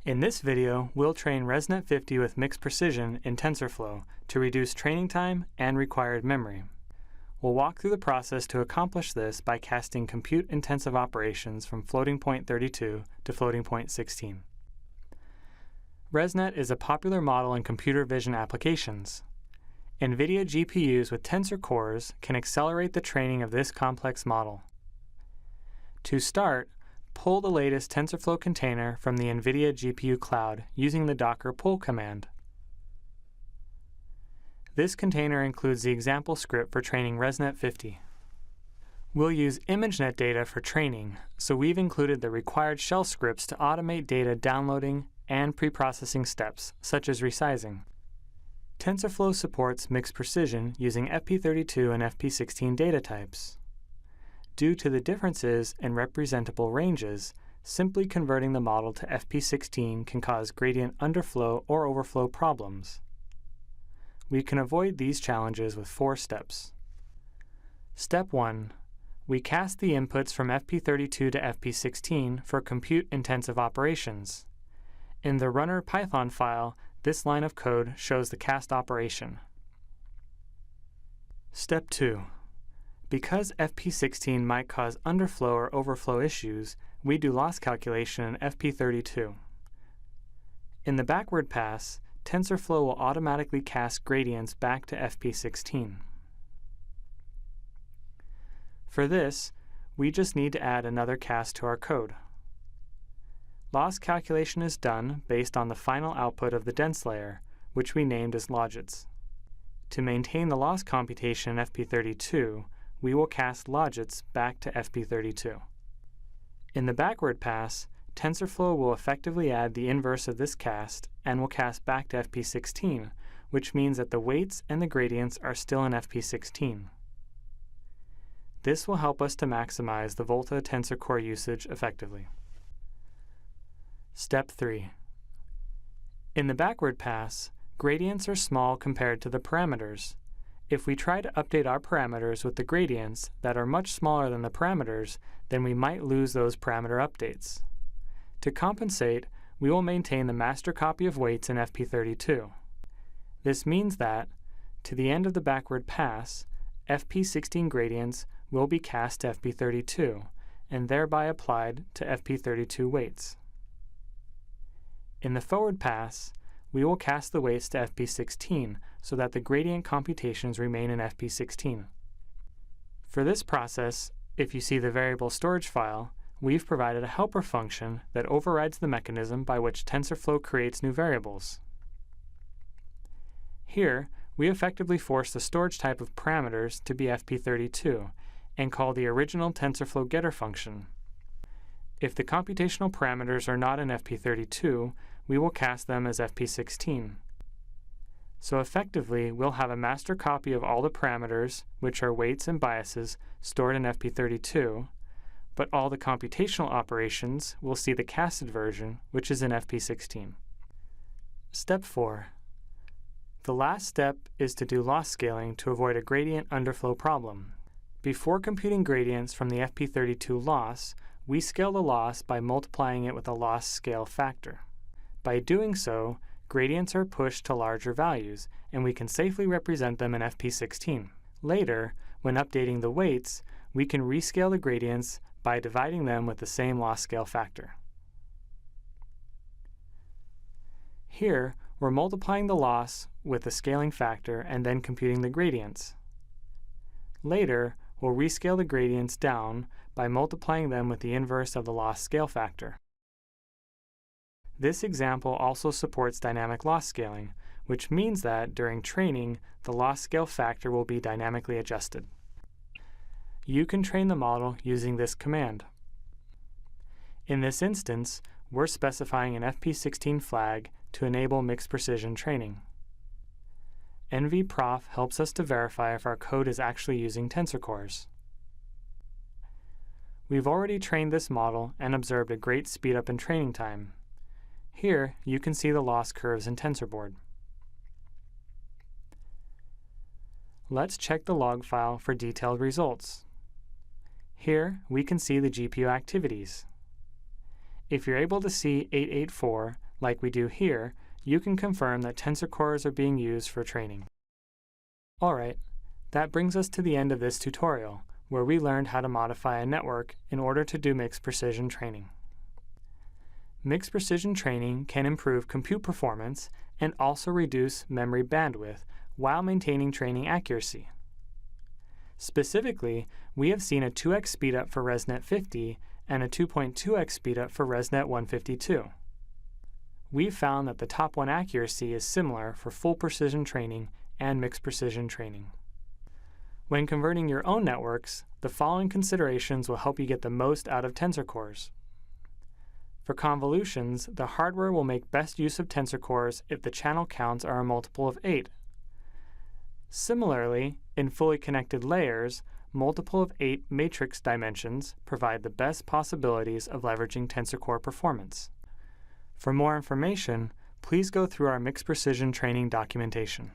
In this video, we'll train ResNet 50 with MixedPrecision in TensorFlow to reduce training time and required memory. We'll walk through the process to accomplish this by casting compute-intensive operations from floating point 32 to floating point 16. ResNet is a popular model in computer vision applications. NVIDIA GPUs with Tensor Cores can accelerate the training of this complex model. To start, pull the latest TensorFlow container from the NVIDIA GPU cloud using the Docker pull command. This container includes the example script for training ResNet 50. We'll use ImageNet data for training, so we've included the required shell scripts to automate data downloading and preprocessing steps, such as resizing. TensorFlow supports MixedPrecision using FP32 and FP16 data types. Due to the differences in representable ranges, simply converting the model to FP16 can cause gradient underflow or overflow problems. We can avoid these challenges with 4 steps. Step 1. We cast the inputs from FP32 to FP16 for compute-intensive operations. In the runner Python file, this line of code shows the cast operation. Step 2. Because FP16 might cause underflow or overflow issues, we do loss calculation in FP32. In the backward pass, TensorFlow will automatically cast gradients back to FP16. For this, we just need to add another cast to our code. Loss calculation is done based on the final output of the dense layer, which we named as logits. To maintain the loss computation in FP32, we will cast logits back to FP32. In the backward pass, TensorFlow will effectively add the inverse of this cast and will cast back to FP16, which means that the weights and the gradients are still in FP16. This will help us to maximize the Volta Tensor Core usage effectively. Step 3. In the backward pass, gradients are small compared to the parameters. If we try to update our parameters with the gradients that are much smaller than the parameters, then we might lose those parameter updates. To compensate, we will maintain the master copy of weights in FP32. This means that, to the end of the backward pass, FP16 gradients will be cast to FP32, and thereby applied to FP32 weights. In the forward pass, we will cast the weights to FP16 so that the gradient computations remain in FP16. For this process, if you see the variable storage file, we've provided a helper function that overrides the mechanism by which TensorFlow creates new variables. Here, we effectively force the storage type of parameters to be FP32 and call the original TensorFlow getter function. If the computational parameters are not in FP32, we will cast them as FP16. So effectively, we'll have a master copy of all the parameters, which are weights and biases, stored in FP32, but all the computational operations will see the casted version, which is in FP16. Step 4. The last step is to do loss scaling to avoid a gradient underflow problem. Before computing gradients from the FP32 loss, we scale the loss by multiplying it with a loss scale factor. By doing so, gradients are pushed to larger values, and we can safely represent them in FP16. Later, when updating the weights, we can rescale the gradients by dividing them with the same loss scale factor. Here, we're multiplying the loss with the scaling factor and then computing the gradients. Later, we'll rescale the gradients down by multiplying them with the inverse of the loss scale factor. This example also supports dynamic loss scaling, which means that during training, the loss scale factor will be dynamically adjusted. You can train the model using this command. In this instance, we're specifying an FP16 flag to enable MixedPrecision training. NVProf helps us to verify if our code is actually using Tensor Cores. We've already trained this model and observed a great speedup in training time. Here, you can see the loss curves in TensorBoard. Let's check the log file for detailed results. Here, we can see the GPU activities. If you're able to see 884, like we do here, you can confirm that tensor cores are being used for training. Alright, that brings us to the end of this tutorial, where we learned how to modify a network in order to do mixed precision training. Mixed precision training can improve compute performance and also reduce memory bandwidth while maintaining training accuracy. Specifically, we have seen a 2x speedup for ResNet 50 and a 2.2x speedup for ResNet 152. We've found that the top 1 accuracy is similar for full precision training and mixed precision training. When converting your own networks, the following considerations will help you get the most out of tensor cores. For convolutions, the hardware will make best use of tensor cores if the channel counts are a multiple of 8. Similarly, in fully connected layers, multiple of 8 matrix dimensions provide the best possibilities of leveraging tensor core performance. For more information, please go through our mixed precision training documentation.